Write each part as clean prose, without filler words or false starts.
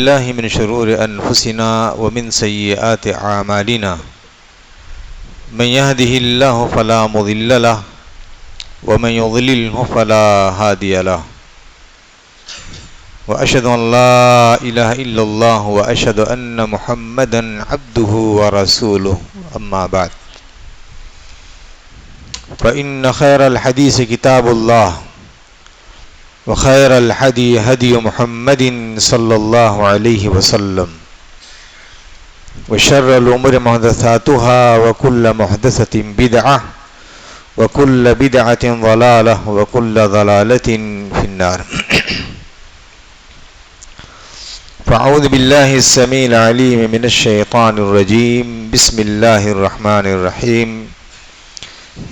الله من شرور أنفسنا ومن سيئات أعمالنا من يهده الله فلا مضل له ومن يضلله فلا هادي له وأشهد أن لا إله إلا الله وأشهد أن محمدا عبده ورسوله أما بعد فإن خير الحديث كتاب الله وخير الهدي هدي محمد صلى الله عليه وسلم وشر الأمور محدثاتها وكل محدثة بدعة وكل بدعة ضلالة وكل ضلالة في النار. فأعوذ بالله السميع العليم من الشيطان الرجيم. بسم الله الرحمن الرحيم.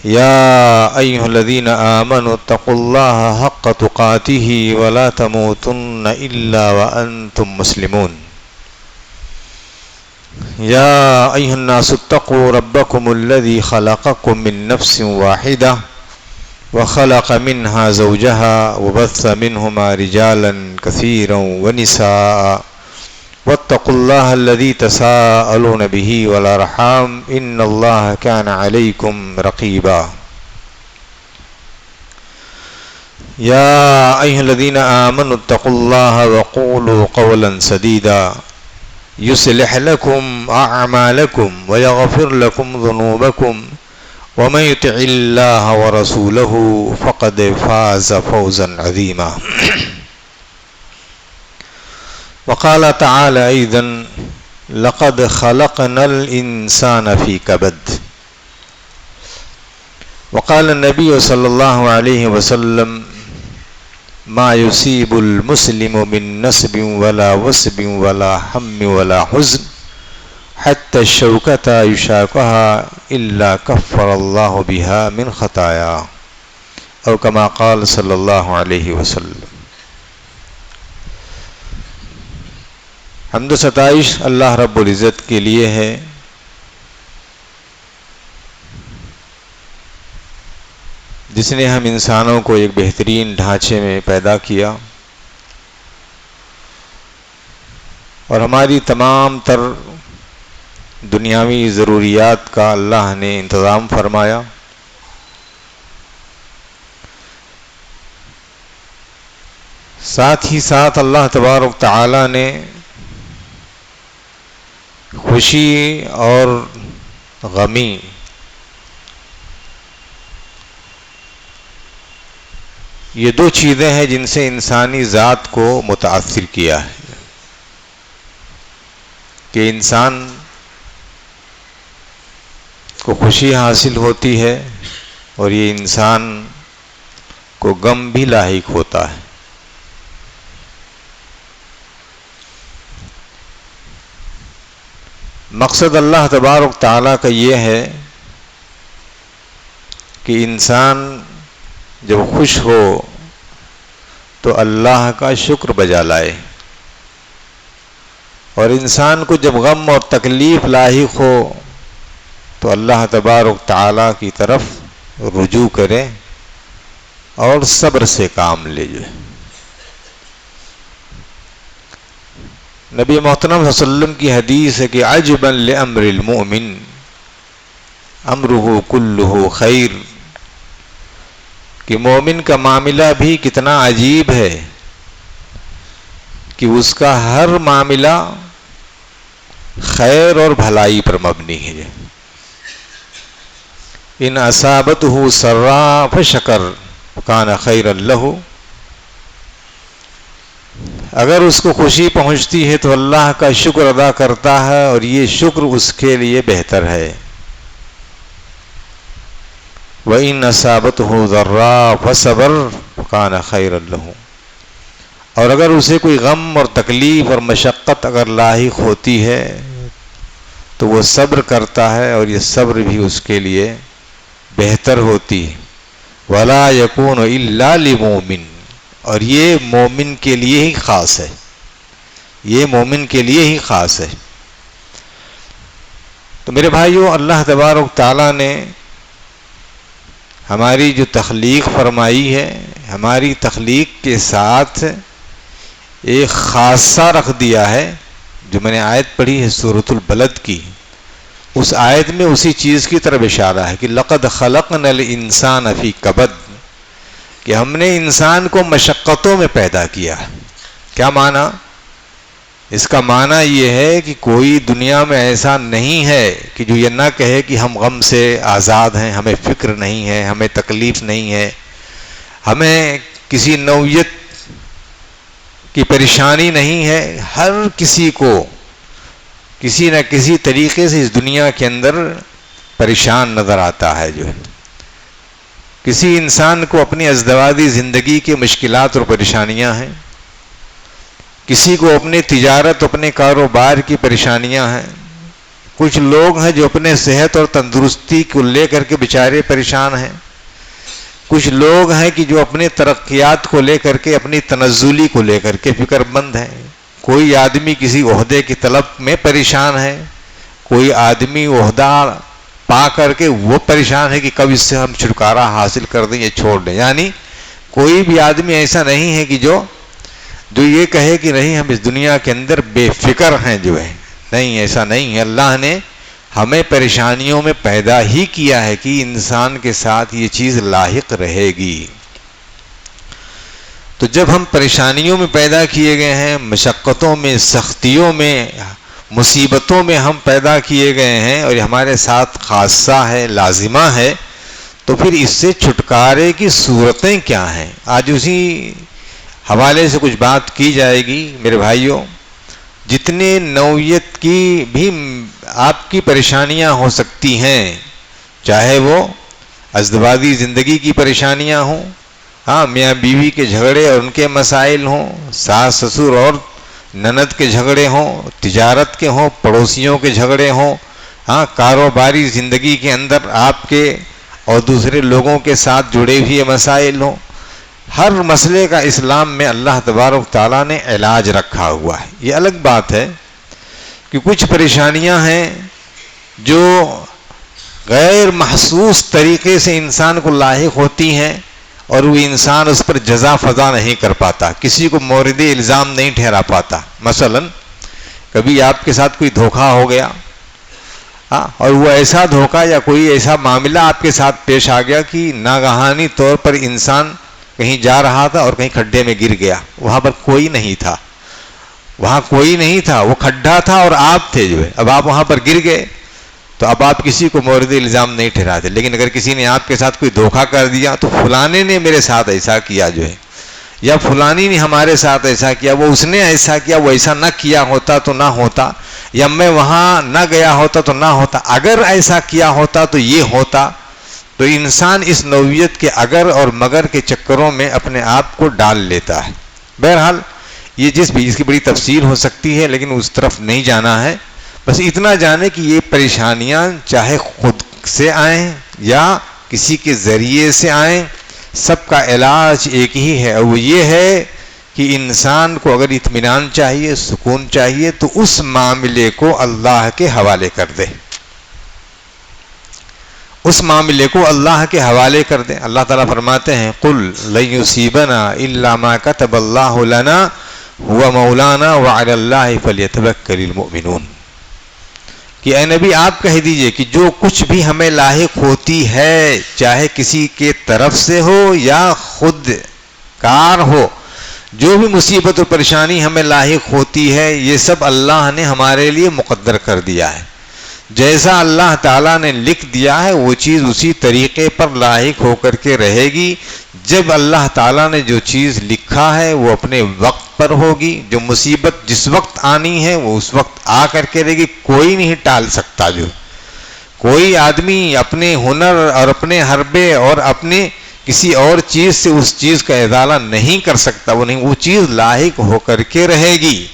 يا أيها الذين آمنوا اتقوا الله حق تقاته ولا تموتن إلا وأنتم مسلمون. يا أيها الناس اتقوا ربكم الذي خلقكم من نفس واحدة وخلق منها زوجها وبث منهما رجالا كثيرا ونساء واتقوا الله الذي تساءلون به والأرحام إن الله كان عليكم رقيبا. يا أيها الذين آمنوا اتقوا الله وقولوا قولا سديدا يصلح لكم أعمالكم ويغفر لكم ذنوبكم ومن يطع الله ورسوله فقد فاز فوزا عظيما. وقال تعالى أيضا لقد خلقنا الإنسان في كبد. وقال النبي صلى الله عليه وسلم ما يصيب المسلم من نصب ولا وصب ولا هم ولا حزن حتى الشوكة يشاكها إلا كفر الله بها من خطايا أو كما قال صلى الله عليه وسلم. حمد و ستائش اللہ رب العزت کے لیے ہے جس نے ہم انسانوں کو ایک بہترین ڈھانچے میں پیدا کیا اور ہماری تمام تر دنیاوی ضروریات کا اللہ نے انتظام فرمایا. ساتھ ہی ساتھ اللہ تبارک تعالی نے خوشی اور غمی یہ دو چیزیں ہیں جن سے انسانی ذات کو متاثر کیا ہے کہ انسان کو خوشی حاصل ہوتی ہے اور یہ انسان کو غم بھی لاحق ہوتا ہے. مقصد اللہ تبارک تعالیٰ کا یہ ہے کہ انسان جب خوش ہو تو اللہ کا شکر بجا لائے اور انسان کو جب غم اور تکلیف لاحق ہو تو اللہ تبارک تعالیٰ کی طرف رجوع کرے اور صبر سے کام لے جائے. نبی محترم صلی اللہ علیہ وسلم کی حدیث ہے کہ عجبا لامر المؤمن امرہ کلہ خیر، کہ مومن کا معاملہ بھی کتنا عجیب ہے کہ اس کا ہر معاملہ خیر اور بھلائی پر مبنی ہے. ان اصابتہ سراء فشکر کان خیرا لہ، اگر اس کو خوشی پہنچتی ہے تو اللہ کا شکر ادا کرتا ہے اور یہ شکر اس کے لیے بہتر ہے. وَإِنْ أَصَابَتْهُ ضَرَّاءٌ فَصَبَرَ كَانَ خَيْرًا لَهُ، اور اگر اسے کوئی غم اور تکلیف اور مشقت اگر لاحق ہوتی ہے تو وہ صبر کرتا ہے اور یہ صبر بھی اس کے لیے بہتر ہوتی ہے. وَلَا يَكُونُ إِلَّا لِمُؤْمِنٍ، اور یہ مومن کے لیے ہی خاص ہے، یہ مومن کے لیے ہی خاص ہے. تو میرے بھائیو، اللہ تبارک تعالیٰ نے ہماری جو تخلیق فرمائی ہے، ہماری تخلیق کے ساتھ ایک خاصہ رکھ دیا ہے. جو میں نے آیت پڑھی ہے سورۃ البلد کی، اس آیت میں اسی چیز کی طرف اشارہ ہے کہ لقد خلقنا الانسان فی کبد، کہ ہم نے انسان کو مشقتوں میں پیدا کیا. کیا معنی؟ اس کا معنی یہ ہے کہ کوئی دنیا میں ایسا نہیں ہے کہ جو یہ نہ کہے کہ ہم غم سے آزاد ہیں، ہمیں فکر نہیں ہے، ہمیں تکلیف نہیں ہے، ہمیں کسی نوعیت کی پریشانی نہیں ہے. ہر کسی کو کسی نہ کسی طریقے سے اس دنیا کے اندر پریشان نظر آتا ہے. جو ہے کسی انسان کو اپنی ازدواجی زندگی کی مشکلات اور پریشانیاں ہیں، کسی کو اپنی تجارت، اپنے کاروبار کی پریشانیاں ہیں. کچھ لوگ ہیں جو اپنے صحت اور تندرستی کو لے کر کے بیچارے پریشان ہیں. کچھ لوگ ہیں کہ جو اپنے ترقیات کو لے کر کے، اپنی تنزلی کو لے کر کے فکر مند ہیں. کوئی آدمی کسی عہدے کی طلب میں پریشان ہے، کوئی آدمی عہدہ پا کر کے وہ پریشان ہے کہ کب اس سے ہم چھٹکارا حاصل کر دیں یا چھوڑ دیں. یعنی کوئی بھی آدمی ایسا نہیں ہے کہ جو یہ کہے کہ نہیں ہم اس دنیا کے اندر بے فکر ہیں. جو ہے نہیں، ایسا نہیں ہے. اللہ نے ہمیں پریشانیوں میں پیدا ہی کیا ہے کہ انسان کے ساتھ یہ چیز لاحق رہے گی. تو جب ہم پریشانیوں میں پیدا کیے گئے ہیں، مشقتوں میں، سختیوں میں، مصیبتوں میں ہم پیدا کیے گئے ہیں اور یہ ہمارے ساتھ خاصہ ہے، لازمہ ہے، تو پھر اس سے چھٹکارے کی صورتیں کیا ہیں؟ آج اسی حوالے سے کچھ بات کی جائے گی میرے بھائیوں. جتنے نوعیت کی بھی آپ کی پریشانیاں ہو سکتی ہیں، چاہے وہ ازدواجی زندگی کی پریشانیاں ہوں، ہاں میاں بیوی کے جھگڑے اور ان کے مسائل ہوں، ساس سسر اور نند کے جھگڑے ہوں، تجارت کے ہوں، پڑوسیوں کے جھگڑے ہوں، ہاں کاروباری زندگی کے اندر آپ کے اور دوسرے لوگوں کے ساتھ جڑے ہوئے مسائل ہوں. ہر مسئلے کا اسلام میں اللہ تبارک تعالیٰ نے علاج رکھا ہوا ہے. یہ الگ بات ہے کہ کچھ پریشانیاں ہیں جو غیر محسوس طریقے سے انسان کو لاحق ہوتی ہیں اور وہ انسان اس پر جزا فضا نہیں کر پاتا، کسی کو مورد الزام نہیں ٹھہرا پاتا. مثلا کبھی آپ کے ساتھ کوئی دھوکہ ہو گیا، اور وہ ایسا دھوکہ یا کوئی ایسا معاملہ آپ کے ساتھ پیش آ گیا کہ ناگہانی طور پر انسان کہیں جا رہا تھا اور کہیں کھڈے میں گر گیا. وہاں پر کوئی نہیں تھا، وہاں کوئی نہیں تھا، وہ کھڈا تھا اور آپ تھے. جو ہے اب آپ وہاں پر گر گئے تو اب آپ کسی کو مورد الزام نہیں ٹھہراتے. لیکن اگر کسی نے آپ کے ساتھ کوئی دھوکہ کر دیا تو فلانے نے میرے ساتھ ایسا کیا، جو ہے یا فلانی نے ہمارے ساتھ ایسا کیا، وہ اس نے ایسا کیا، وہ ایسا نہ کیا ہوتا تو نہ ہوتا، یا میں وہاں نہ گیا ہوتا تو نہ ہوتا، اگر ایسا کیا ہوتا تو یہ ہوتا. تو انسان اس نوعیت کے اگر اور مگر کے چکروں میں اپنے آپ کو ڈال لیتا ہے. بہرحال یہ اس کی بڑی تفصیل ہو سکتی ہے، لیکن اس طرف نہیں جانا ہے. بس اتنا جانے کہ یہ پریشانیاں چاہے خود سے آئیں یا کسی کے ذریعے سے آئیں، سب کا علاج ایک ہی ہے، اور وہ یہ ہے کہ انسان کو اگر اطمینان چاہیے، سکون چاہیے، تو اس معاملے کو اللہ کے حوالے کر دے. اس معاملے کو اللہ کے حوالے کر دیں. اللہ تعالیٰ فرماتے ہیں قُلْ لَن يُصِيبَنَا إِلَّا مَا كَتَبَ اللَّهُ لَنَا هُوَ مَوْلَانَا وَعَلَى اللَّهِ فَلْيَتَوَكَّلِ الْمُؤْمِنُونَ. کہ اے نبی آپ کہہ دیجئے کہ جو کچھ بھی ہمیں لاحق ہوتی ہے، چاہے کسی کے طرف سے ہو یا خود کار ہو، جو بھی مصیبت و پریشانی ہمیں لاحق ہوتی ہے، یہ سب اللہ نے ہمارے لیے مقدر کر دیا ہے. جیسا اللہ تعالیٰ نے لکھ دیا ہے وہ چیز اسی طریقے پر لاحق ہو کر کے رہے گی. جب اللہ تعالیٰ نے جو چیز لکھا ہے وہ اپنے وقت پر ہوگی. جو مصیبت جس وقت آنی ہے وہ اس وقت آ کر کے رہے گی، کوئی نہیں ٹال سکتا. جو کوئی آدمی اپنے ہنر اور اپنے حربے اور اپنے کسی اور چیز سے اس چیز کا ازالہ نہیں کر سکتا. وہ چیز لاحق ہو کر کے رہے گی.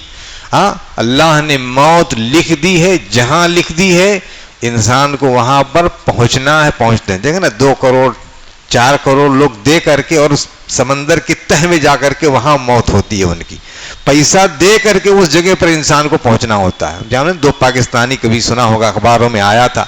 اللہ نے موت لکھ دی ہے، جہاں لکھ دی ہے انسان کو وہاں پر پہنچنا ہے، پہنچتے ہیں. دیکھیں نا 2 کروڑ 4 کروڑ لوگ دے کر کے اور اس سمندر کی تہ میں جا کر کے وہاں موت ہوتی ہے ان کی. پیسہ دے کر کے اس جگہ پر انسان کو پہنچنا ہوتا ہے. جانے 2 پاکستانی، کبھی سنا ہوگا اخباروں میں آیا تھا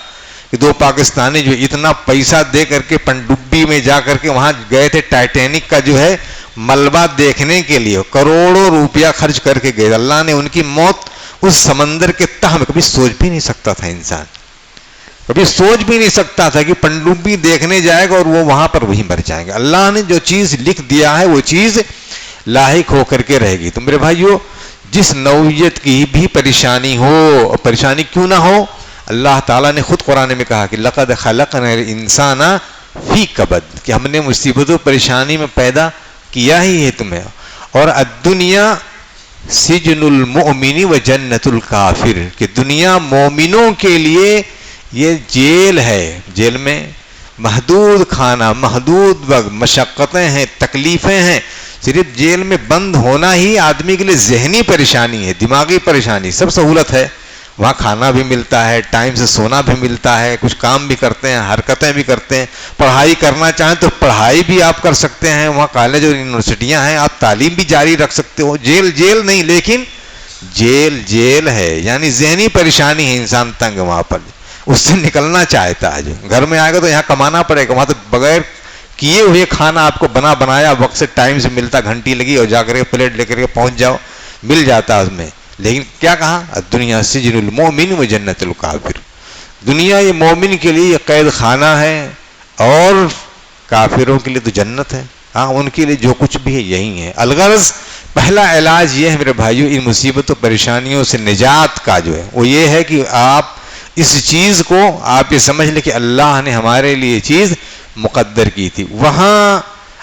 کہ 2 پاکستانی جو اتنا پیسہ دے کر کے پنڈبی میں جا کر کے وہاں گئے تھے، ٹائٹینک کا جو ہے ملبہ دیکھنے کے لیے کروڑوں روپیہ خرچ کر کے گئے. اللہ نے ان کی موت اس سمندر کے تہ میں، کبھی سوچ بھی نہیں سکتا تھا انسان، کبھی سوچ بھی نہیں سکتا تھا کہ پنڈوبی دیکھنے جائے گا اور وہ وہاں پر وہیں مر جائیں گے. اللہ نے جو چیز لکھ دیا ہے وہ چیز لاحق ہو کر کے رہے گی. تو میرے بھائیو، جس نوعیت کی بھی پریشانی ہو، اور پریشانی کیوں نہ ہو، اللہ تعالیٰ نے خود قرآن میں کہا کہ لقد خلقنا الانسان فی کبد، کہ ہم نے مصیبت و پریشانی میں پیدا کیا ہی ہے تمہیں. اور الدنیا سجن المؤمن و جنت الکافر، کہ دنیا مومنوں کے لیے یہ جیل ہے. جیل میں محدود کھانا، محدود وقت، مشقتیں ہیں، تکلیفیں ہیں. صرف جیل میں بند ہونا ہی آدمی کے لیے ذہنی پریشانی ہے، دماغی پریشانی. سب سہولت ہے، وہاں کھانا بھی ملتا ہے، ٹائم سے سونا بھی ملتا ہے، کچھ کام بھی کرتے ہیں، حرکتیں بھی کرتے ہیں. پڑھائی کرنا چاہیں تو پڑھائی بھی آپ کر سکتے ہیں، وہاں کالج اور یونیورسٹیاں ہیں، آپ تعلیم بھی جاری رکھ سکتے ہو. جیل جیل نہیں، لیکن جیل جیل ہے، یعنی ذہنی پریشانی ہے. انسان تنگ وہاں پر، اس سے نکلنا چاہتا ہے. جو گھر میں آئے گا تو یہاں کمانا پڑے گا، وہاں تو بغیر کیے ہوئے کھانا آپ کو بنا بنایا وقت سے ٹائم سے ملتا، گھنٹی لگی اور جا کر کے پلیٹ لے کر کے پہنچ جاؤ، مل جاتا اس میں. لیکن کیا کہا؟ دنیا سجن المومن و جنت الکافر، دنیا یہ مومن کے لیے یہ قید خانہ ہے اور کافروں کے لیے تو جنت ہے. ہاں، ان کے لیے جو کچھ بھی ہے یہی ہے. الغرض پہلا علاج یہ ہے میرے بھائیو، ان مصیبتوں پریشانیوں سے نجات کا جو ہے وہ یہ ہے کہ آپ اس چیز کو آپ یہ سمجھ لیں کہ اللہ نے ہمارے لیے چیز مقدر کی تھی. وہاں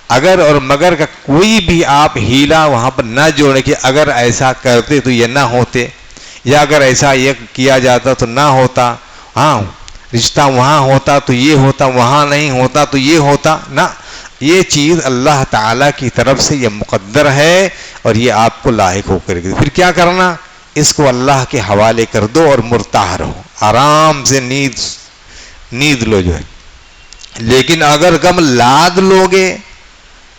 اگر اور مگر کا کوئی بھی آپ ہیلا وہاں پر نہ جوڑے کہ اگر ایسا کرتے تو یہ نہ ہوتے، یا اگر ایسا یہ کیا جاتا تو نہ ہوتا، ہاں رشتہ وہاں ہوتا تو یہ ہوتا، وہاں نہیں ہوتا تو یہ ہوتا. نہ، یہ چیز اللہ تعالیٰ کی طرف سے یہ مقدر ہے اور یہ آپ کو لاحق ہو کر کے. پھر کیا کرنا؟ اس کو اللہ کے حوالے کر دو اور مرتاح رہو، آرام سے نیند لو جو ہے. لیکن اگر غم لاد لوگے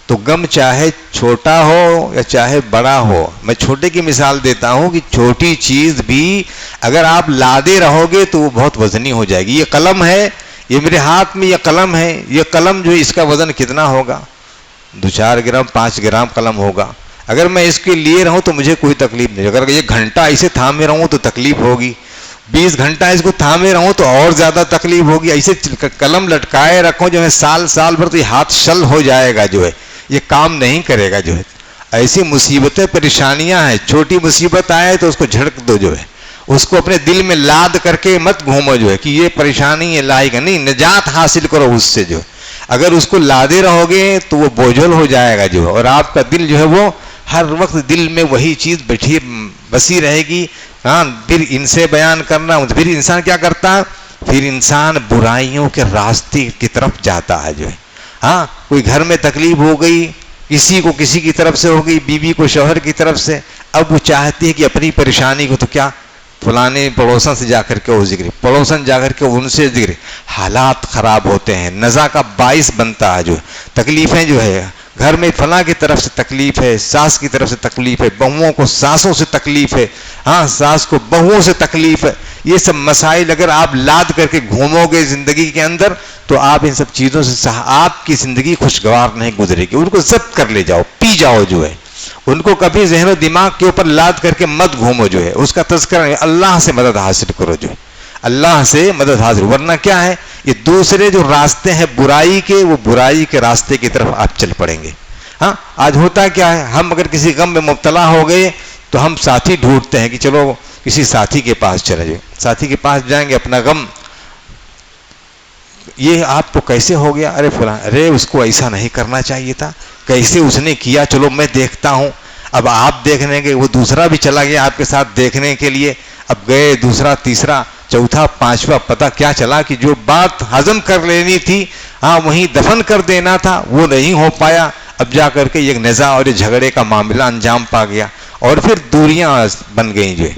تو غم چاہے چھوٹا ہو یا چاہے بڑا ہو، میں چھوٹے کی مثال دیتا ہوں کہ چھوٹی چیز بھی اگر آپ لادے رہو گے تو وہ بہت وزنی ہو جائے گی. یہ قلم ہے، یہ میرے ہاتھ میں یہ قلم ہے، یہ قلم جو اس کا وزن کتنا ہوگا؟ 2-4 گرام 5 گرام قلم ہوگا. اگر میں اس کے لیے رہوں تو مجھے کوئی تکلیف نہیں. اگر ایک گھنٹہ اسے تھامے رہوں تو تکلیف ہوگی، 20 گھنٹہ اس کو تھامے رہوں تو اور زیادہ تکلیف ہوگی. ایسے قلم لٹکائے رکھوں جو ہے سال بھر تو یہ ہاتھ شل ہو جائے گا، جو ہے یہ کام نہیں کرے گا. جو ہے ایسی مصیبتیں پریشانیاں ہیں، چھوٹی مصیبت آئے تو اس کو جھڑک دو، جو ہے اس کو اپنے دل میں لاد کر کے مت گھومو جو ہے کہ یہ پریشانی ہے لاحق نہیں، نجات حاصل کرو اس سے. جو اگر اس کو لادے رہو گے تو وہ بوجھل ہو جائے گا جو ہے، اور آپ کا دل جو ہے وہ ہر وقت دل میں وہی چیز بسی رہے گی. ہاں، پھر ان سے بیان کرنا، پھر انسان کیا کرتا ہے؟ پھر انسان برائیوں کے راستے کی طرف جاتا ہے. جو ہے ہاں، کوئی گھر میں تکلیف ہو گئی، کسی کو کسی کی طرف سے ہو گئی، بیوی کو شوہر کی طرف سے، اب وہ چاہتی ہے کہ اپنی پریشانی کو تو کیا فلانے پڑوسن سے جا کر کے وہ ذکر، پڑوسن جا کر کے ان سے ذکر. حالات خراب ہوتے ہیں، نزا کا باعث بنتا ہے. جو تکلیفیں جو ہے گھر میں فلاں کی طرف سے تکلیف ہے، ساس کی طرف سے تکلیف ہے، بہوؤں کو ساسوں سے تکلیف ہے، ہاں ساس کو بہوؤں سے تکلیف ہے. یہ سب مسائل اگر آپ لاد کر کے گھومو گے زندگی کے اندر تو آپ ان سب چیزوں سے آپ کی زندگی خوشگوار نہیں گزرے گی. ان کو ضبط کر لے جاؤ، پی جاؤ. جو ہے ان کو کبھی ذہن و دماغ کے اوپر لاد کر کے مت گھومو. جو ہے اس کا تذکرہ اللہ سے مدد حاصل کرو. جو ہے اللہ سے مدد حاصل، ورنہ کیا ہے یہ دوسرے جو راستے ہیں برائی کے، وہ برائی کے راستے کی طرف آپ چل پڑیں گے. ہاں، آج ہوتا کیا ہے، ہم اگر کسی غم میں مبتلا ہو گئے تو ہم ساتھی ڈھونڈتے ہیں کہ چلو کسی ساتھی کے پاس چلے جائیں. ساتھی کے پاس جائیں گے، اپنا غم، یہ آپ کو کیسے ہو گیا؟ ارے فلاں، ارے اس کو ایسا نہیں کرنا چاہیے تھا، کیسے اس نے کیا، چلو میں دیکھتا ہوں. اب آپ دیکھنے کے، وہ دوسرا بھی چلا گیا آپ کے ساتھ دیکھنے کے لیے. اب گئے دوسرا، تیسرا، چوتھا، پانچواں، پتہ کیا چلا کہ جو بات ہضم کر لینی تھی، ہاں وہیں دفن کر دینا تھا، وہ نہیں ہو پایا. اب جا کر کے یہ نزاع اور جھگڑے کا معاملہ انجام پا گیا اور پھر دوریاں بن گئیں. جو ہے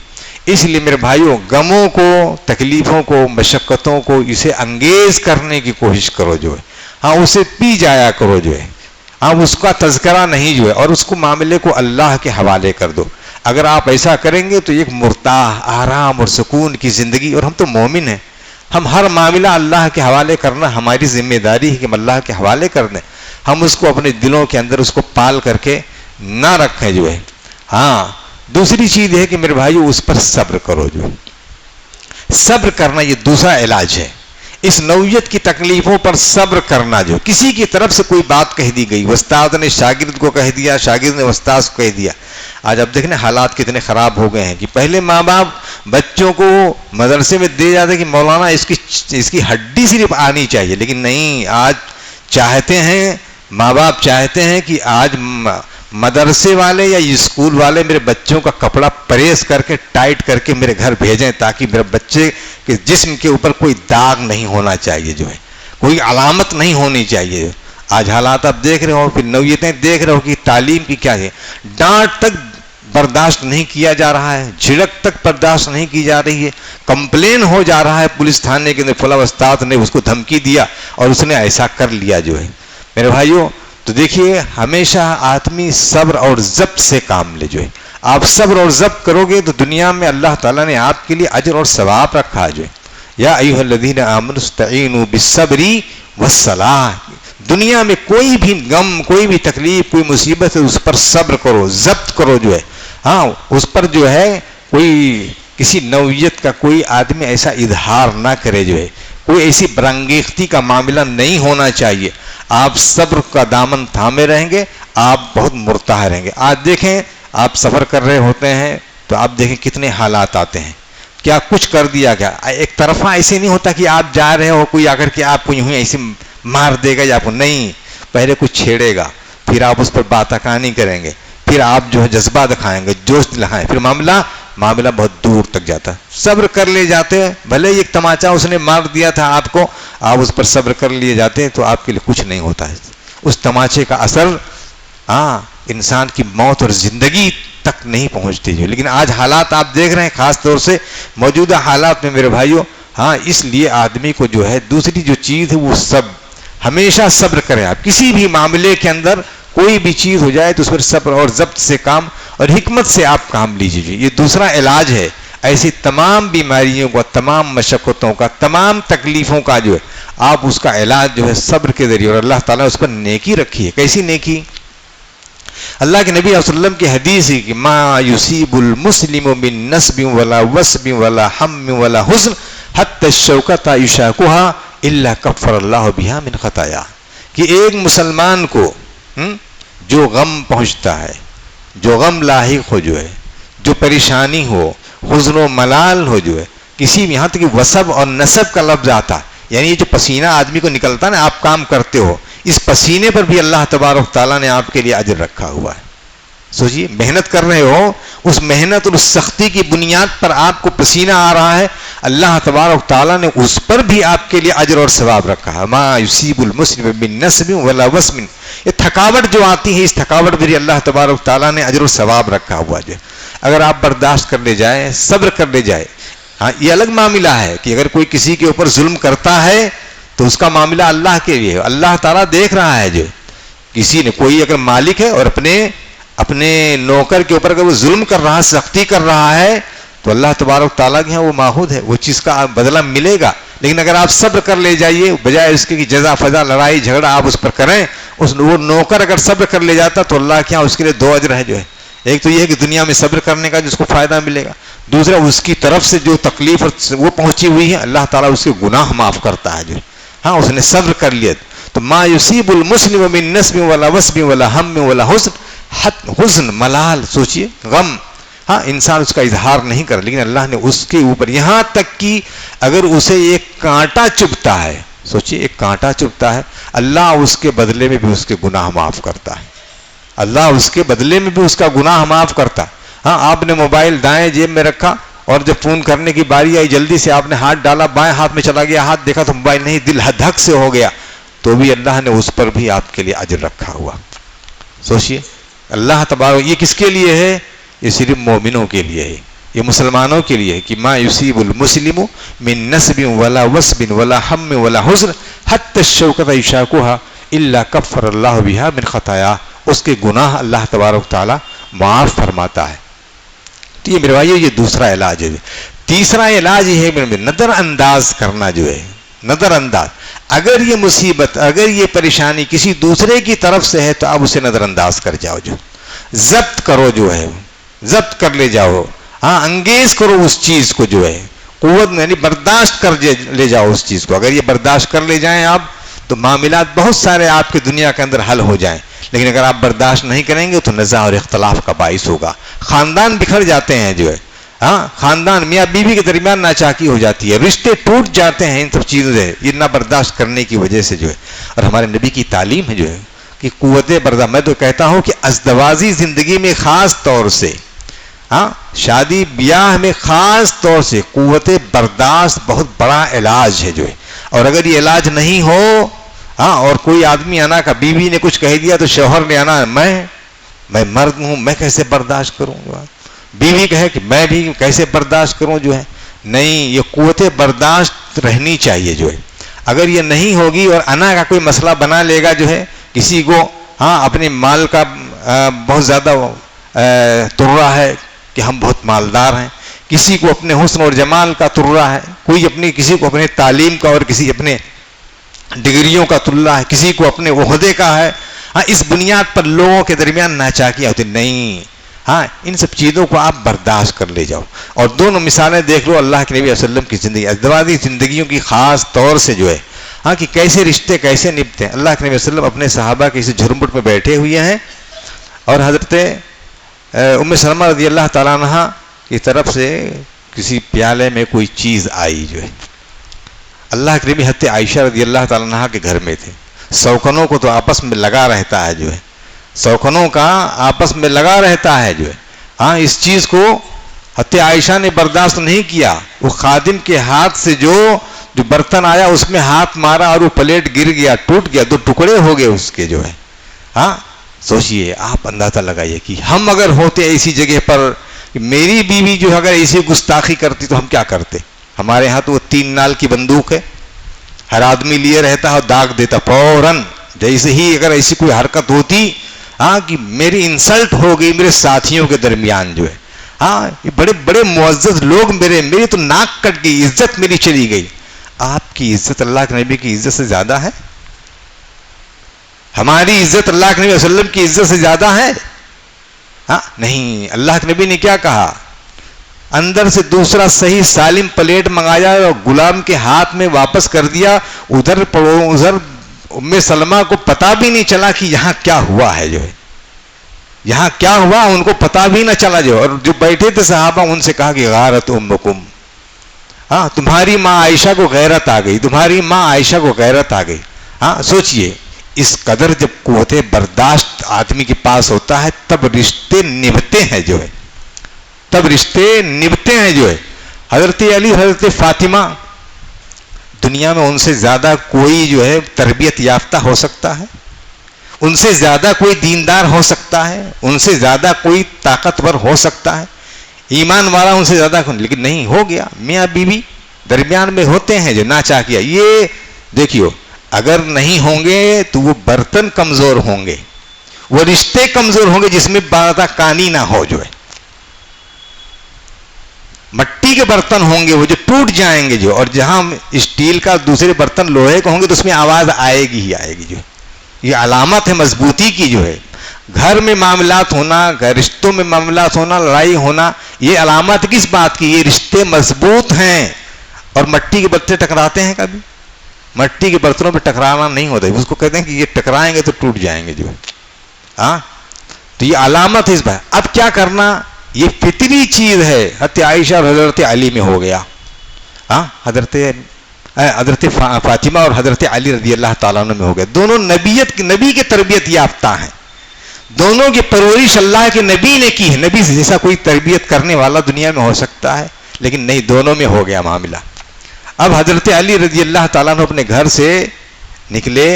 اس لیے میرے بھائیوں، غموں کو، تکلیفوں کو، مشقتوں کو اسے انگیز کرنے کی کوشش کرو. جو ہے ہاں اسے پی جایا کرو. جو ہے ہاں اس کا تذکرہ نہیں جو ہے، اور اس کو معاملے کو اللہ کے حوالے کر دو. اگر آپ ایسا کریں گے تو ایک مرتاح، آرام اور سکون کی زندگی. اور ہم تو مومن ہیں، ہم ہر معاملہ اللہ کے حوالے کرنا ہماری ذمہ داری ہے کہ ہم اللہ کے حوالے کر دیں. ہم اس کو اپنے دلوں کے اندر اس کو پال کر کے نہ رکھیں جو ہے. ہاں دوسری چیز ہے کہ میرے بھائیو اس پر صبر کرو. جو صبر کرنا یہ دوسرا علاج ہے. اس نوعیت کی تکلیفوں پر صبر کرنا. جو کسی کی طرف سے کوئی بات کہہ دی گئی، استاد نے شاگرد کو کہہ دیا، شاگرد نے استاد کو کہہ دیا. آج اب دیکھیں حالات کتنے خراب ہو گئے ہیں کہ پہلے ماں باپ بچوں کو مدرسے میں دے جاتے کہ مولانا اس کی ہڈی صرف آنی چاہیے، لیکن نہیں، آج چاہتے ہیں ماں باپ چاہتے ہیں کہ آج مدرسے والے یا اسکول والے میرے بچوں کا کپڑا پریس کر کے ٹائٹ کر کے میرے گھر بھیجیں تاکہ میرے بچے کے جسم کے اوپر کوئی داغ نہیں ہونا چاہیے، جو ہے کوئی علامت نہیں ہونی چاہیے. آج حالات آپ دیکھ رہے ہو، پھر نوعیتیں دیکھ رہے ہو کہ تعلیم کی کیا ہے. ڈانٹ تک برداشت نہیں کیا جا رہا ہے، جھڑک تک برداشت نہیں کی جا رہی ہے. کمپلین ہو جا رہا ہے پولیس تھانے کے اندر، فلاں استاد نے اس کو دھمکی دیا اور اس نے ایسا کر لیا. جو ہے میرے بھائیوں تو دیکھیے ہمیشہ آدمی صبر اور ضبط سے کام لے. جو ہے آپ صبر اور ضبط کرو گے تو دنیا میں اللہ تعالیٰ نے آپ کے لیے اجر اور ثواب رکھا. جو ہے یا ایھا الذین آمنوا استعینوا بالصبر والصلاۃ، دنیا میں کوئی بھی غم، کوئی بھی تکلیف، کوئی مصیبت ہے اس پر صبر کرو، ضبط کرو. جو ہے ہاں اس پر جو ہے کوئی کسی نوعیت کا کوئی آدمی ایسا اظہار نہ کرے. جو ہے کوئی ایسی برانگیختی کا معاملہ نہیں ہونا چاہیے. آپ صبر کا دامن تھامے رہیں گے، آپ بہت مرتاح رہیں گے. آج دیکھیں آپ سفر کر رہے ہوتے ہیں تو آپ دیکھیں کتنے حالات آتے ہیں، کیا کچھ کر دیا گیا. ایک طرفہ ایسے نہیں ہوتا کہ آپ جا رہے ہو کوئی آ کر کے آپ کو یوں ہی ایسے مار دے گا یا آپ کو، نہیں، پہلے کچھ چھیڑے گا، پھر آپ اس پر باتاکانی کریں گے، پھر آپ جو ہے جذبہ دکھائیں گے، جوش دکھائیں، پھر معاملہ بہت دور تک جاتا ہے. صبر کر لے جاتے ہیں، بھلے ایک تماچا اس نے مار دیا تھا آپ کو، آپ اس پر صبر کر لیے جاتے ہیں تو آپ کے لیے کچھ نہیں ہوتا ہے. اس تماچے کا اثر انسان کی موت اور زندگی تک نہیں پہنچتی. جو لیکن آج حالات آپ دیکھ رہے ہیں، خاص طور سے موجودہ حالات میں میرے بھائیوں، اس لیے آدمی کو جو ہے دوسری جو چیز ہے وہ ہمیشہ صبر کریں. آپ کسی بھی معاملے کے اندر کوئی بھی چیز ہو جائے تو اس پر صبر اور ضبط سے کام اور حکمت سے آپ کام لیجیے. یہ دوسرا علاج ہے ایسی تمام بیماریوں کا، تمام مشقتوں کا، تمام تکلیفوں کا. جو ہے آپ اس کا علاج جو ہے صبر کے ذریعے، اور اللہ تعالیٰ اس پر نیکی رکھی ہے. کیسی نیکی؟ اللہ کے نبی صلی اللہ علیہ وسلم کی حدیث ہے کہ ما یصیب المسلم من نصب ولا وصب ولا ہم ولا حزن حتی الشوکۃ یشاکها الا کفر اللہ بها من خطایا. کہ ایک مسلمان کو جو غم پہنچتا ہے، جو غم لاحق ہو، جو ہے جو پریشانی ہو، حزن و ملال ہو، جو ہے کسی یہاں تک کہ وصب اور نصب کا لفظ آتا ہے، یعنی یہ جو پسینہ آدمی کو نکلتا ہے نا، آپ کام کرتے ہو، اس پسینے پر بھی اللہ تبارک تعالیٰ نے آپ کے لیے اجر رکھا ہوا ہے. سوچیے محنت کر رہے ہو، اس محنت اور اس سختی کی بنیاد پر آپ کو پسینہ آ رہا ہے، اللہ تبارک تعالیٰ نے اس پر بھی آپ کے لیے اجر اور ثواب رکھا ہے. ما یصیب المسلم من نصب ولا وصب، یہ تھکاوٹ جو آتی ہے، اس تھکاوٹ پر بھی اللہ تبارک تعالیٰ نے اجر و ثواب رکھا ہوا ہے. اگر آپ برداشت کر لے جائیں، صبر کر لے جائے. یہ الگ معاملہ ہے کہ اگر کوئی کسی کے اوپر ظلم کرتا ہے تو اس کا معاملہ اللہ کے لیے ہے، اللہ تعالیٰ دیکھ رہا ہے. جو کسی نے کوئی اگر مالک ہے اور اپنے نوکر کے اوپر اگر وہ ظلم کر رہا ہے، سختی کر رہا ہے، تو اللہ تبارک تعالیٰ کے یہاں وہ معہود ہے، وہ چیز کا بدلہ ملے گا. لیکن اگر آپ صبر کر لے جائیے، بجائے اس کے کہ جزا فضا لڑائی جھگڑا آپ اس پر کریں، وہ نوکر اگر صبر کر لے جاتا تو اللہ کے یہاں اس کے لیے دو اجر ہے. جو ہے ایک تو یہ ہے کہ دنیا میں صبر کرنے کا جس کو فائدہ ملے گا، دوسرا اس کی طرف سے جو تکلیف وہ پہنچی ہوئی ہے اللہ تعالیٰ اس کے گناہ معاف کرتا ہے. جو اس نے صبر کر لیا. تو ما یصیب المسلم من نصب ولا وصب ولا ہم ولا حزن ملال، سوچئے غم، انسان اس کا اظہار نہیں کر، لیکن اللہ نے اس کے اوپر یہاں تک کہ اگر اسے ایک کانٹا چبھتا ہے، سوچئے ایک کانٹا چبھتا ہے، اللہ اس کے بدلے میں بھی اس کے گناہ معاف کرتا ہے. اللہ اس کے بدلے میں بھی اس کا گناہ معاف کرتا. آپ نے موبائل دائیں جیب میں رکھا اور جب فون کرنے کی باری آئی جلدی سے آپ نے ہاتھ ڈالا، بائیں ہاتھ میں چلا گیا، ہاتھ دیکھا تو موبائل نہیں، دل دھک سے ہو گیا، تو بھی اللہ نے اس پر بھی آپ کے لیے اجر رکھا ہوا. سوچئے اللہ تبارک، یہ کس کے لیے ہے؟ یہ صرف مومنوں کے لیے ہے، یہ مسلمانوں کے لیے ہے کہ ما یصیب المسلم من نصب ولا وصب ولا ہم ولا حزن حتی الشوکۃ یشاکها الا کفر اللہ بها من خطایا. اس کے گناہ اللہ تبارک تعالیٰ معاف فرماتا ہے. تو یہ میرے بھائیو یہ دوسرا علاج ہے. تیسرا علاج یہ ہے نظر انداز کرنا. جو ہے نظر انداز، اگر یہ مصیبت، اگر یہ پریشانی کسی دوسرے کی طرف سے ہے تو آپ اسے نظر انداز کر جاؤ، جو ضبط کرو، جو ہے ضبط کر لے جاؤ، ہاں انگیز کرو اس چیز کو، جو ہے قوت میں، یعنی برداشت کر لے جاؤ اس چیز کو. اگر یہ برداشت کر لے جائیں آپ تو معاملات بہت سارے آپ کی دنیا کے اندر حل ہو جائیں. لیکن اگر آپ برداشت نہیں کریں گے تو نزاع اور اختلاف کا باعث ہوگا. خاندان بکھر جاتے ہیں، جو ہے ہاں خاندان میاں بیوی کے درمیان ناچاکی ہو جاتی ہے، رشتے ٹوٹ جاتے ہیں ان سب چیزوں سے، یہ نہ برداشت کرنے کی وجہ سے، جو ہے. اور ہمارے نبی کی تعلیم ہے، جو ہے کہ قوت برداشت. میں تو کہتا ہوں کہ ازدواجی زندگی میں خاص طور سے، ہاں شادی بیاہ میں خاص طور سے قوت برداشت بہت بڑا علاج ہے، جو ہے. اور اگر یہ علاج نہیں ہو، ہاں اور کوئی آدمی آنا کا بیوی نے کچھ کہہ دیا تو شوہر نے آنا، میں مرد ہوں، میں کیسے برداشت کروں گا. بیوی کہے کہ میں بھی کیسے برداشت کروں، جو ہے نہیں، یہ قوت برداشت رہنی چاہیے، جو ہے. اگر یہ نہیں ہوگی اور انا کا کوئی مسئلہ بنا لے گا، جو ہے کسی کو ہاں اپنے مال کا بہت زیادہ ترا ہے کہ ہم بہت مالدار ہیں، کسی کو اپنے حسن اور جمال کا ترا ہے، کسی کو اپنے تعلیم کا اور کسی اپنے ڈگریوں کا ترا ہے، کسی کو اپنے عہدے کا ہے. ہاں اس بنیاد پر لوگوں کے درمیان ناچاکیاں ہوتی نہیں. ہاں ان سب چیزوں کو آپ برداشت کر لے جاؤ. اور دونوں مثالیں دیکھ لو اللہ کے نبی صلی اللہ علیہ وسلم کی زندگی، ازدواجی زندگیوں کی خاص طور سے، جو ہے ہاں کہ کیسے رشتے کیسے نبھتے ہیں. اللہ کے نبی صلی اللہ علیہ وسلم اپنے صحابہ کے اسی جھرمٹ میں بیٹھے ہوئے ہیں اور حضرت ام سلمہ رضی اللہ تعالیٰ عنہ کی طرف سے کسی پیالے میں کوئی چیز آئی، جو ہے اللہ کے نبی حضرت عائشہ رضی اللہ تعالیٰ عنہ کے گھر میں تھے. سوکنوں کو تو آپس میں لگا رہتا ہے، جو ہے سوکنوں کا آپس میں لگا رہتا ہے، جو ہے ہاں اس چیز کو حضرت عائشہ نے برداشت نہیں کیا. وہ خادم کے ہاتھ سے جو برتن آیا اس میں ہاتھ مارا اور وہ پلیٹ گر گیا، ٹوٹ گیا، 2 ٹکڑے ہو گئے اس کے، جو ہے ہاں. سوچئے آپ اندازہ لگائیے کہ ہم اگر ہوتے ایسی جگہ پر، میری بیوی جو اگر ایسی گستاخی کرتی تو ہم کیا کرتے. ہمارے ہاں تو وہ 3 نال کی بندوق ہے، ہر آدمی لیے رہتا ہے اور داغ دیتا فوراً. جیسے ہی اگر ایسی کوئی حرکت ہوتی ہاں کہ میری انسلٹ ہو گئی میرے ساتھیوں کے درمیان، جو ہے ہاں یہ بڑے بڑے معزز لوگ میری تو ناک کٹ گئی، عزت میری چلی گئی. آپ کی عزت اللہ کے نبی کی عزت سے زیادہ ہے؟ ہماری عزت اللہ کے نبی صلی اللہ علیہ وسلم کی عزت سے زیادہ ہے؟ ہاں نہیں. اللہ کے نبی نے کیا کہا؟ اندر سے دوسرا صحیح سالم پلیٹ منگایا اور غلام کے ہاتھ میں واپس کر دیا. ادھر ام سلمہ کو پتا بھی نہیں چلا کہ یہاں کیا ہوا ہے، جو ہے یہاں کیا ہوا ان کو پتا بھی نہ چلا. اور جو بیٹھے تھے صحابہ ان سے کہا کہ غارت امکم، ہاں تمہاری ماں عائشہ کو غیرت آ گئی، تمہاری ماں عائشہ کو غیرت آ گئی. ہاں سوچئے اس قدر جب قوت برداشت آدمی کے پاس ہوتا ہے تب رشتے نبھتے ہیں، جو ہے تب رشتے نبھتے ہیں، جو ہے. حضرت علی، حضرت فاطمہ، دنیا میں ان سے زیادہ کوئی جو ہے تربیت یافتہ ہو سکتا ہے؟ ان سے زیادہ کوئی دیندار ہو سکتا ہے؟ ان سے زیادہ کوئی طاقتور ہو سکتا ہے؟ ایمان والا ان سے زیادہ کون؟ لیکن نہیں ہو گیا. میاں بیوی درمیان میں ہوتے ہیں جو ناچاکیاں. یہ دیکھیو اگر نہیں ہوں گے تو وہ برتن کمزور ہوں گے، وہ رشتے کمزور ہوں گے جس میں باتہ کانی نہ ہو، جو ہے مٹی کے برتن ہوں گے وہ جو ٹوٹ جائیں گے، جو اور جہاں اسٹیل کا دوسرے برتن لوہے کے ہوں گے تو اس میں آواز آئے گی ہی آئے گی. جو یہ علامت ہے مضبوطی کی، جو ہے گھر میں معاملات ہونا، رشتوں میں معاملات ہونا، لڑائی ہونا، یہ علامت کس بات کی؟ یہ رشتے مضبوط ہیں. اور مٹی کے برتن ٹکراتے ہیں کبھی؟ مٹی کے برتنوں پہ ٹکرانا نہیں ہوتا، اس کو کہتے ہیں کہ یہ ٹکرائیں گے تو ٹوٹ جائیں گے، جو ہے ہاں. تو یہ علامت ہے اس بات. اب کیا کرنا؟ یہ فطری چیز ہے. حضرت عائشہ اور حضرت علی میں ہو گیا، ہاں حضرت فاطمہ اور حضرت علی رضی اللہ تعالیٰ عنہ میں ہو گیا. دونوں نبی کے تربیت یافتہ ہیں، دونوں کی پرورش اللہ کے نبی نے کی ہے. نبی سے جیسا کوئی تربیت کرنے والا دنیا میں ہو سکتا ہے لیکن نہیں، دونوں میں ہو گیا معاملہ. اب حضرت علی رضی اللہ تعالیٰ عنہ اپنے گھر سے نکلے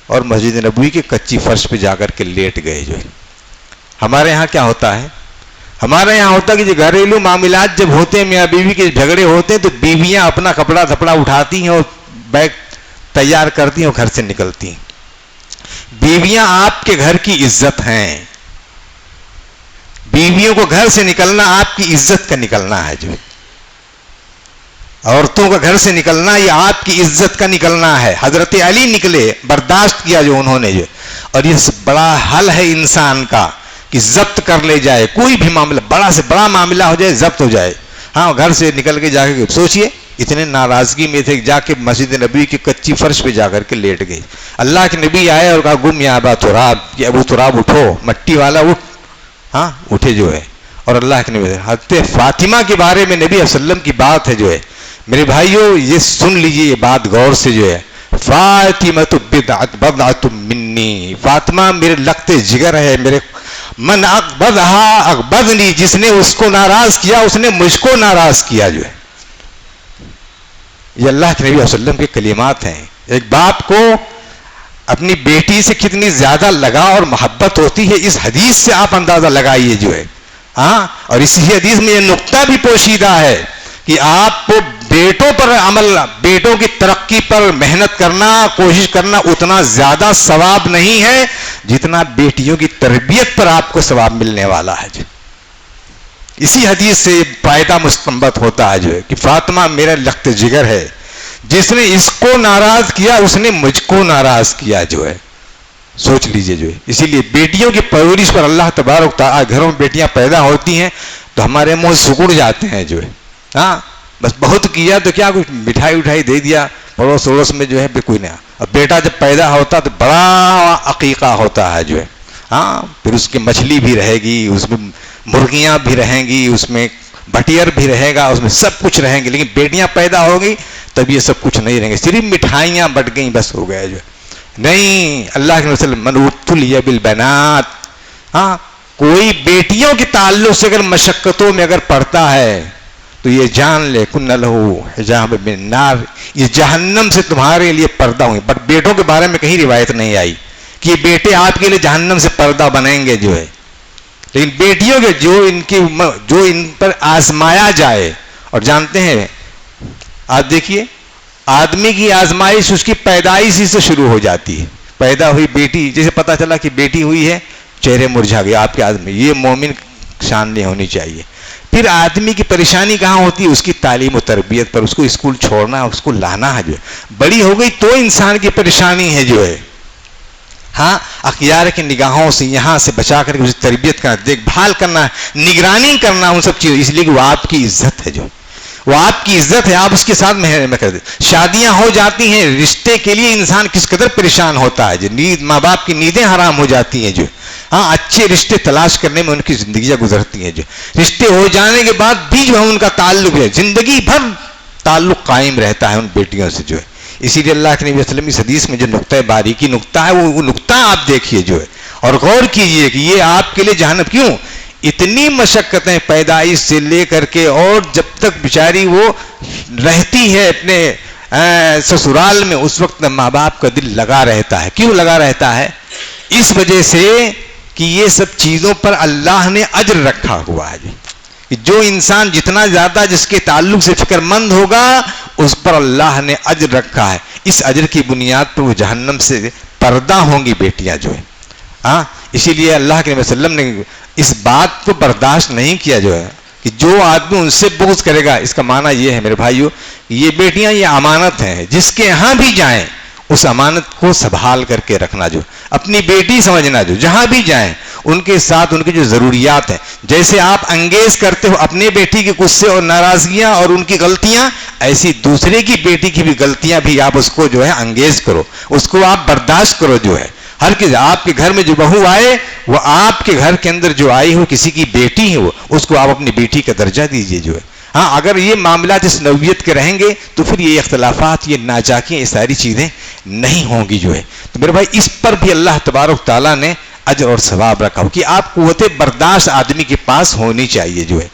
اور مسجد نبوی کے کچی فرش پہ جا کر کے لیٹ گئے. جو ہے ہمارے ہاں کیا ہوتا ہے؟ ہمارے یہاں ہوتا ہے کہ جو گھریلو معاملات جب ہوتے ہیں، میاں بیوی کے جھگڑے ہوتے ہیں تو بیویاں اپنا کپڑا دھپڑا اٹھاتی ہیں اور بیگ تیار کرتی ہیں اور گھر سے نکلتی ہیں. بیویاں آپ کے گھر کی عزت ہیں. بیویوں کو گھر سے نکلنا آپ کی عزت کا نکلنا ہے. جو عورتوں کا گھر سے نکلنا یہ آپ کی عزت کا نکلنا ہے. حضرت علی نکلے, برداشت کیا جو انہوں نے جو, اور یہ بڑا حل ہے انسان کا کہ ضبط کر لے جائے. کوئی بھی معاملہ بڑا سے بڑا معاملہ ہو جائے ضبط ہو جائے. ہاں گھر سے نکل کے جا کے سوچئے اتنے ناراضگی میں تھے, جا کے مسجد نبی کی کچی فرش پہ جا کر کے لیٹ گئے. اللہ کے نبی آئے اور کہا گم یا ابا تراب, کہ ابو تراب اٹھو, مٹی والا اٹھ. ہاں اٹھے جو ہے. اور اللہ کے نبی حضرت فاطمہ کے بارے میں نبی صلی اللہ علیہ وسلم کی بات ہے جو ہے, میرے بھائیو یہ سن لیجئے یہ بات غور سے جو ہے, فاطمہ بضعۃ منی, فاطمہ میرے لگتے جگر ہے, میرے من اغبضھا اغبضنی, جس نے اس کو ناراض کیا اس نے مجھ کو ناراض کیا جو ہے. یہ اللہ کے نبی صلی اللہ علیہ وسلم کے کلمات ہیں. ایک باپ کو اپنی بیٹی سے کتنی زیادہ لگاؤ اور محبت ہوتی ہے اس حدیث سے آپ اندازہ لگائیے جو ہے. ہاں, اور اسی حدیث میں یہ نقطہ بھی پوشیدہ ہے کہ آپ کو بیٹوں پر عمل, بیٹوں کی ترقی پر محنت کرنا, کوشش کرنا اتنا زیادہ ثواب نہیں ہے جتنا بیٹیوں کی تربیت پر آپ کو ثواب ملنے والا ہے. اسی حدیث سے فائدہ مستنبط ہوتا ہے جو ہے کہ فاطمہ میرا لخت جگر ہے, جس نے اس کو ناراض کیا اس نے مجھ کو ناراض کیا جو ہے. سوچ لیجئے جو ہے. اسی لیے بیٹیوں کی پرورش پر اللہ تبارک تعالی, گھروں میں بیٹیاں پیدا ہوتی ہیں تو ہمارے منہ سکڑ جاتے ہیں جو ہے. ہاں بس بہت کیا تو کیا کچھ مٹھائی اٹھائی دے دیا پڑوس وڑوس میں جو ہے کوئی نہیں. اب بیٹا جب پیدا ہوتا تو بڑا عقیقہ ہوتا ہے جو ہے. ہاں پھر اس کی مچھلی بھی رہے گی, اس میں مرغیاں بھی رہیں گی, اس میں بٹیر بھی رہے گا, اس میں سب کچھ رہیں گے. لیکن بیٹیاں پیدا ہو گئی تب یہ سب کچھ نہیں رہیں گے, صرف مٹھائیاں بٹ گئیں بس ہو گیا جو ہے. نہیں, اللہ کے رسول من ابتلی بالبنات, ہاں کوئی بیٹیوں کے تعلق سے اگر مشقتوں میں اگر پڑتا ہے تو یہ جان لے کن لہو حجاب من النار, یہ جہنم سے تمہارے لیے پردہ ہوئی. بٹ بیٹوں کے بارے میں کہیں روایت نہیں آئی کہ یہ بیٹے آپ کے لیے جہنم سے پردہ بنیں گے جو ہے. لیکن بیٹیوں کے جو ان پر آزمایا جائے, اور جانتے ہیں آپ دیکھیے آدمی کی آزمائش اس کی پیدائش ہی سے شروع ہو جاتی ہے. پیدا ہوئی بیٹی, جیسے پتا چلا کہ بیٹی ہوئی ہے, چہرے مرجھا گئے آپ کے آدمی, یہ مومن شان نہیں ہونی چاہیے. پھر آدمی کی پریشانی کہاں ہوتی ہے, اس کی تعلیم و تربیت پر, اس کو اسکول چھوڑنا, اس کو لانا ہے جو ہے. بڑی ہو گئی تو انسان کی پریشانی ہے جو ہے. ہاں اخیار کی نگاہوں سے یہاں سے بچا کر کے اسے تربیت کرنا, دیکھ بھال کرنا, نگرانی کرنا ان سب چیزوں, اس لیے کہ وہ آپ کی عزت ہے جو, وہ آپ کی عزت ہے, آپ اس کے ساتھ محنت کر دیں. شادیاں ہو جاتی ہیں, رشتے کے لیے انسان کس قدر پریشان ہوتا ہے جو, ماں باپ کی نیندیں حرام ہو جاتی ہیں جو. ہاں اچھے رشتے تلاش کرنے میں ان کی زندگیاں گزرتی ہیں جو. رشتے ہو جانے کے بعد بھی جو ہے ان کا تعلق ہے, زندگی بھر تعلق قائم رہتا ہے ان بیٹیوں سے جو ہے. اسی لیے اللہ کے نبی صلی اللہ علیہ وسلم اس حدیث میں جو نقطہ باریکی نقطہ ہے وہ نقطہ آپ دیکھیے جو ہے, اور غور کیجئے کہ یہ آپ کے لیے جہنم کیوں, اتنی مشقتیں پیدائش سے لے کر کے, اور جب تک بیچاری وہ رہتی ہے اپنے سسرال میں اس وقت ماں باپ کا دل لگا رہتا ہے. کیوں لگا رہتا ہے؟ اس وجہ سے کہ یہ سب چیزوں پر اللہ نے اجر رکھا ہوا ہے. جو انسان جتنا زیادہ جس کے تعلق سے فکر مند ہوگا اس پر اللہ نے اجر رکھا ہے. اس اجر کی بنیاد پر وہ جہنم سے پردہ ہوں گی بیٹیاں جو ہے. ہاں اسی لیے اللہ کے نبی صلی اللہ علیہ وسلم نے اس بات کو برداشت نہیں کیا جو ہے کہ جو آدمی ان سے بغض کرے گا. اس کا معنی یہ ہے میرے بھائیو, یہ بیٹیاں یہ امانت ہیں, جس کے یہاں بھی جائیں اس امانت کو سنبھال کر کے رکھنا, جو اپنی بیٹی سمجھنا, جو جہاں بھی جائیں ان کے ساتھ ان کی جو ضروریات ہیں, جیسے آپ انگیز کرتے ہو اپنے بیٹی کے غصے اور ناراضگیاں اور ان کی غلطیاں, ایسی دوسرے کی بیٹی کی بھی غلطیاں بھی آپ اس کو جو ہے انگیز کرو, اس کو آپ برداشت کرو جو ہے. ہر کسی آپ کے گھر میں جو بہو آئے وہ آپ کے گھر کے اندر جو آئی ہو کسی کی بیٹی ہے, وہ اس کو آپ اپنی بیٹی کا درجہ دیجئے جو ہے. ہاں اگر یہ معاملات اس نوعیت کے رہیں گے تو پھر یہ اختلافات, یہ ناچاکیاں, یہ ساری چیزیں نہیں ہوں گی جو ہے. تو میرے بھائی اس پر بھی اللہ تبارک تعالیٰ نے اجر اور ثواب رکھا ہو کہ آپ قوت برداشت آدمی کے پاس ہونی چاہیے جو ہے.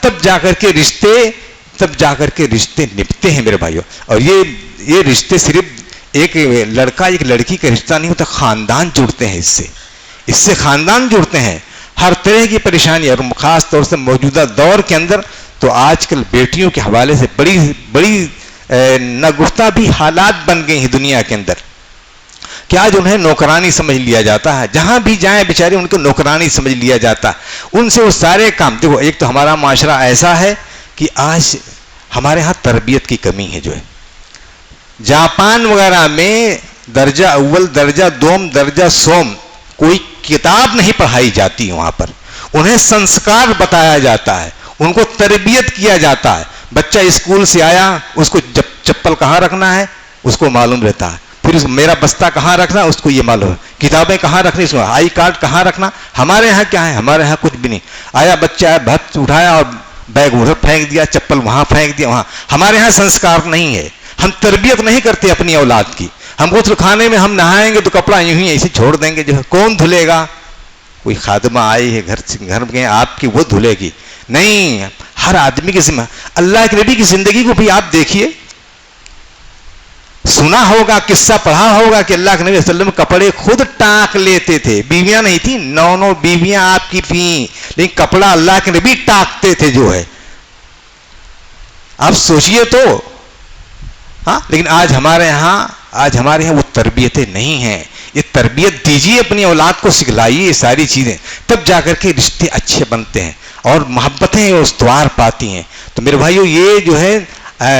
تب جا کر کے رشتے نبھتے ہیں میرے بھائیوں. اور یہ رشتے صرف ایک لڑکا ایک لڑکی کا رشتہ نہیں ہوتا, خاندان جڑتے ہیں اس سے خاندان جڑتے ہیں. ہر طرح کی پریشانی, اور خاص طور سے موجودہ دور کے اندر تو آج کل بیٹیوں کے حوالے سے بڑی ناگفتہ بھی حالات بن گئے ہیں دنیا کے اندر کہ آج انہیں نوکرانی سمجھ لیا جاتا ہے. جہاں بھی جائیں بیچارے ان کو نوکرانی سمجھ لیا جاتا ہے. ان سے وہ سارے کام, دیکھو ایک تو ہمارا معاشرہ ایسا ہے کہ آج ہمارے ہاں تربیت کی کمی ہے جو ہے. جاپان وغیرہ میں درجہ اول، درجہ دوم، درجہ سوم کوئی کتاب نہیں پڑھائی جاتی وہاں پر. انہیں سنسکار بتایا جاتا ہے، ان کو تربیت کیا جاتا ہے. بچہ اسکول سے آیا، اس کو چپل کہاں رکھنا ہے اس کو معلوم رہتا ہے، پھر میرا بستہ کہاں رکھنا اس کو یہ معلوم ہے، کتابیں کہاں رکھنی، اس کو آئی کارڈ کہاں رکھنا. ہمارے یہاں کیا ہے؟ ہمارے یہاں کچھ بھی نہیں. آیا بچہ آیا، بھت اٹھایا اور بیگ ادھر پھینک دیا، چپل وہاں پھینک دیا وہاں. ہمارے یہاں سنسکار نہیں ہے، ہم تربیت نہیں کرتے اپنی اولاد کی. ہم غسل خانے میں ہم نہائیں گے تو کپڑا یوں ہی ایسے چھوڑ دیں گے، جو ہے کون دھلے گا؟ کوئی خادمہ آئی ہے گھر میں آپ کی، وہ دھلے گی نہیں. ہر آدمی کی ذمہ. اللہ کے نبی کی زندگی کو بھی آپ دیکھیے، سنا ہوگا، قصہ پڑھا ہوگا کہ اللہ کے نبی صلی اللہ علیہ وسلم کپڑے خود ٹانک لیتے تھے. بیویاں نہیں تھیں، 9 بیویاں آپ کی تھیں، لیکن کپڑا اللہ کے نبی ٹانکتے تھے جو ہے. آپ سوچئے تو. ہاں، لیکن آج ہمارے یہاں وہ تربیتیں نہیں ہیں. یہ تربیت دیجیے، اپنی اولاد کو سکھلائیے یہ ساری چیزیں، تب جا کر کے رشتے اچھے بنتے ہیں اور محبتیں استوار پاتی ہیں. تو میرے بھائیو، یہ جو ہے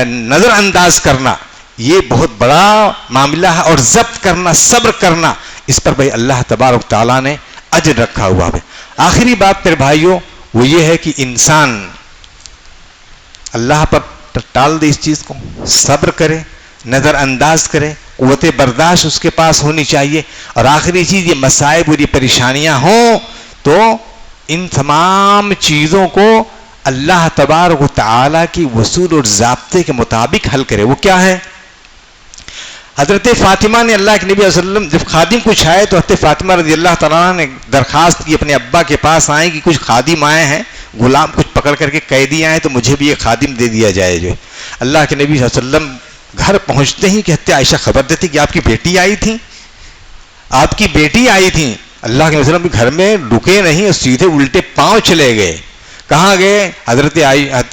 نظر انداز کرنا یہ بہت بڑا معاملہ ہے، اور ضبط کرنا، صبر کرنا، اس پر بھائی اللہ تبارک تعالیٰ نے اجر رکھا ہوا ہے. آخری بات میرے بھائیو وہ یہ ہے کہ انسان اللہ پر ٹال دے، اس چیز کو صبر کرے، نظر انداز کرے، قوت برداشت اس کے پاس ہونی چاہیے. اور آخری چیز، یہ مصائب اور یہ پریشانیاں ہوں تو ان تمام چیزوں کو اللہ تبارک و تعالیٰ کی اصول اور ضابطے کے مطابق حل کرے. وہ کیا ہے؟ حضرت فاطمہ نے اللہ کے نبی صلی اللہ علیہ وسلم جب خادم کچھ آئے تو حضرت فاطمہ رضی اللہ تعالیٰ نے درخواست کی اپنے ابا کے پاس آئے کہ کچھ خادم آئے ہیں، غلام کچھ پکڑ کر کے قیدی آئے، تو مجھے بھی ایک خادم دے دیا جائے. جو اللہ کے نبی صلی اللہ علیہ وسلم گھر پہنچتے ہی کہ حضرت عائشہ خبر دیتی کہ آپ کی بیٹی آئی تھی، آپ کی بیٹی آئی تھی. اللہ کے وسلم گھر میں رکے نہیں اور سیدھے الٹے پاؤں چلے گئے. کہاں گئے؟ حضرت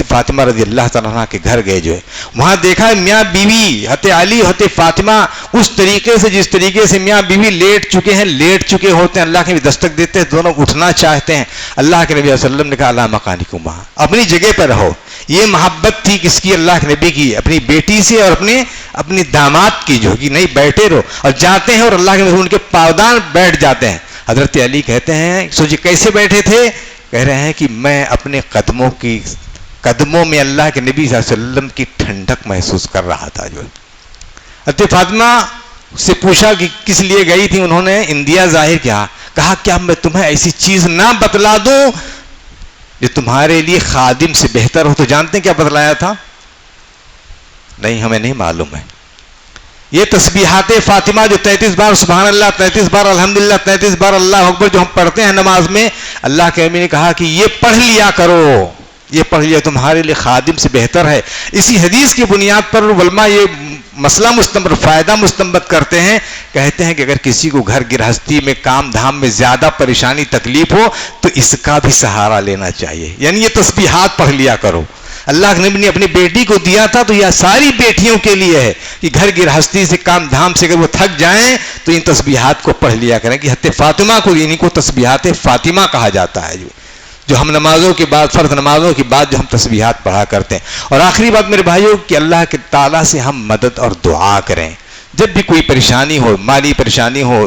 فاطمہ رضی اللہ تعالیٰ عنہ کے گھر گئے. جو ہے وہاں دیکھا میاں بیوی حضرت علی حضرت فاطمہ اس طریقے سے جس طریقے سے میاں بیوی لیٹ چکے ہوتے ہیں، اللہ کے بھی دستک دیتے ہیں، دونوں اٹھنا چاہتے ہیں. اللہ کے نبی صلی اللہ علیہ وسلم نے کہا اللہ مکانکما، اپنی جگہ پر رہو. یہ محبت تھی کس کی؟ اللہ کے نبی کی، اپنی بیٹی سے اور اپنی داماد کی، جو کہ نہیں بیٹھے رہو. اور جاتے ہیں اور اللہ کے نبی ان کے پاودان بیٹھ جاتے ہیں. حضرت علی کہتے ہیں سوچے کیسے بیٹھے تھے؟ کہہ رہے ہیں کہ میں اپنے قدموں میں اللہ کے نبی صلی اللہ علیہ وسلم کی ٹھنڈک محسوس کر رہا تھا. جو حضرت فاطمہ سے پوچھا کہ کس لیے گئی تھی، انہوں نے اندیا ظاہر کیا، کہا کیا میں تمہیں ایسی چیز نہ بتلا دوں جو تمہارے لیے خادم سے بہتر ہو؟ تو جانتے ہیں کیا بتلایا تھا؟ نہیں، ہمیں نہیں معلوم ہے. یہ تسبیحات فاطمہ جو 33 بار سبحان اللہ، 33 بار الحمدللہ، 33 بار اللہ اکبر جو ہم پڑھتے ہیں نماز میں، اللہ کے نبی نے کہا کہ یہ پڑھ لیا کرو، یہ پڑھ لیا تمہارے لیے خادم سے بہتر ہے. اسی حدیث کی بنیاد پر علماء یہ مسئلہ فائدہ مستنبط کرتے ہیں، کہتے ہیں کہ اگر کسی کو گھر گرہستی میں کام دھام میں زیادہ پریشانی تکلیف ہو تو اس کا بھی سہارا لینا چاہیے. یعنی یہ تسبیحات پڑھ لیا کرو. اللہ کے نبی نے اپنی بیٹی کو دیا تھا تو یہ ساری بیٹیوں کے لیے ہے کہ گھر گرہستی سے کام دھام سے اگر وہ تھک جائیں تو ان تسبیحات کو پڑھ لیا کریں. کہ حضرت فاطمہ کو انہیں کو تسبیحات فاطمہ کہا جاتا ہے، جو ہم نمازوں کے بعد، فرض نمازوں کے بعد جو ہم تسبیحات پڑھا کرتے ہیں. اور آخری بات میرے بھائیوں کہ اللہ کے تعالیٰ سے ہم مدد اور دعا کریں. جب بھی کوئی پریشانی ہو، مالی پریشانی ہو،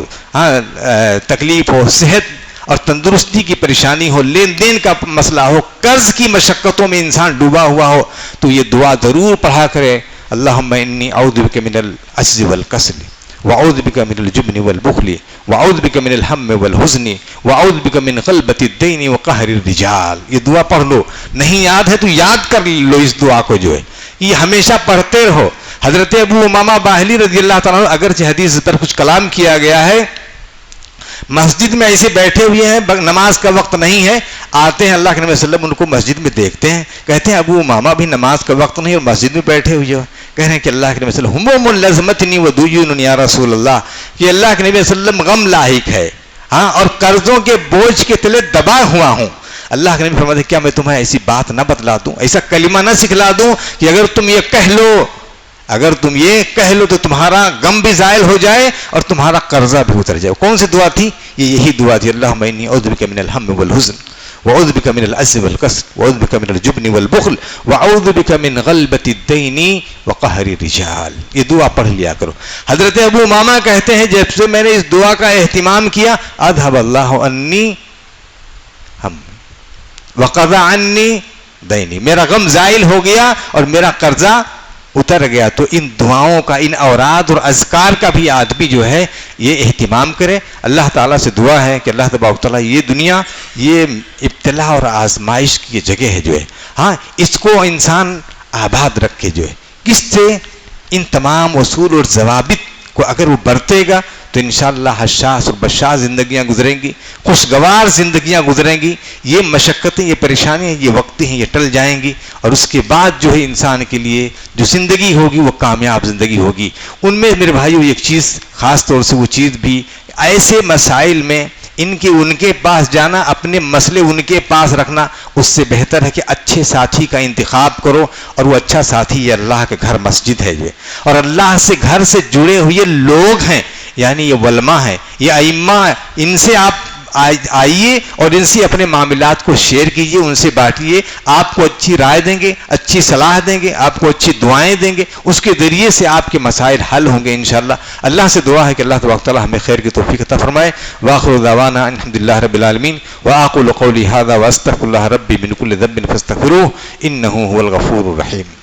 تکلیف ہو، صحت اور تندرستی کی پریشانی ہو، لین دین کا مسئلہ ہو، قرض کی مشقتوں میں انسان ڈوبا ہوا ہو، تو یہ دعا ضرور پڑھا کرے. اللہم انی اعوذ بک من العجز والکسل واعوذ بک من الجبن والبخل واعوذ بک من الہم والحزن واعوذ بک من غلبۃ الدین وقہر الرجال. یہ دعا پڑھ لو. نہیں یاد ہے تو یاد کر لو اس دعا کو، جو ہے یہ ہمیشہ پڑھتے رہو. حضرت ابو امامہ باہلی رضی اللہ تعالیٰ عنہ، اگرچہ حدیث پر کچھ کلام کیا گیا ہے، مسجد میں ایسے بیٹھے ہوئے ہیں، نماز کا وقت نہیں ہے، آتے ہیں اللہ کے نبی صلی اللہ علیہ وسلم ان کو مسجد میں دیکھتے ہیں، کہتے ہیں ابو امامہ بھی نماز کا وقت نہیں اور مسجد میں بیٹھے ہوئے ہیں. کہہ رہے ہیں کہ اللہ کے نبی صلی اللہ علیہ وسلم ہم لزمتنی ودیون یا رسول اللہ، کہ اللہ کے نبی صلی اللہ علیہ وسلم غم لاحق ہے، اور قرضوں کے بوجھ کے تلے دبا ہوا ہوں. اللہ کے نبی فرماتے ہیں کیا میں تمہیں ایسی بات نہ بتلا دوں، ایسا کلمہ نہ سکھلا دوں کہ اگر تم یہ کہہ لو تو تمہارا غم بھی زائل ہو جائے اور تمہارا قرضہ بھی اتر جائے. کون سی دعا تھی؟ یہی دعا تھی اللہم انی اعوذ بک من الہم والحزن وأعوذ بك من العجز والكسل وأعوذ بك من الجبن والبخل وأعوذ بك من غلبة الدين وقهر الرجال. یہ دعا پڑھ لیا کرو. حضرت ابو امامہ کہتے ہیں جب سے میں نے اس دعا کا اہتمام کیا اذهب اللہ عنی وقضى عنی دینی، میرا غم زائل ہو گیا اور میرا قرضہ اتر گیا. تو ان دعاؤں کا، ان اوراد اور اذکار کا بھی آدمی جو ہے یہ اہتمام کرے. اللہ تعالیٰ سے دعا ہے کہ اللہ تبارک تعالیٰ یہ دنیا یہ ابتلا اور آزمائش کی یہ جگہ ہے جو ہے، ہاں اس کو انسان آباد رکھے جو ہے. کس سے؟ ان تمام اصول اور ضوابط کو اگر وہ برتے گا تو انشاءاللہ حشاش اور بشاش زندگیاں گزریں گی، خوشگوار زندگیاں گزریں گی. یہ مشقتیں، یہ پریشانیاں، یہ وقتی ہیں، یہ ٹل جائیں گی اور اس کے بعد جو ہے انسان کے لیے جو زندگی ہوگی وہ کامیاب زندگی ہوگی. ان میں میرے بھائیو ایک چیز خاص طور سے وہ چیز بھی، ایسے مسائل میں ان کے پاس جانا، اپنے مسئلے ان کے پاس رکھنا، اس سے بہتر ہے کہ اچھے ساتھی کا انتخاب کرو. اور وہ اچھا ساتھی یہ اللہ کا گھر مسجد ہے جو، اور اللہ سے گھر سے جڑے ہوئے لوگ ہیں، یعنی یہ علماء ہیں، یہ ائمہ، ان سے آپ آئیے اور ان سے اپنے معاملات کو شیئر کیجئے، ان سے بانٹیے. آپ کو اچھی رائے دیں گے، اچھی صلاح دیں گے، آپ کو اچھی دعائیں دیں گے، اس کے ذریعے سے آپ کے مسائل حل ہوں گے انشاءاللہ. اللہ سے دعا ہے کہ اللہ تبارک تعالی ہمیں خیر کی توفیق عطا فرمائے. وآخر دعوانا الحمدللہ رب العالمین. وأقول قولی هذا واستغفر اللہ ربی من کل ذنب فاستغفروه انه هو الغفور الرحیم.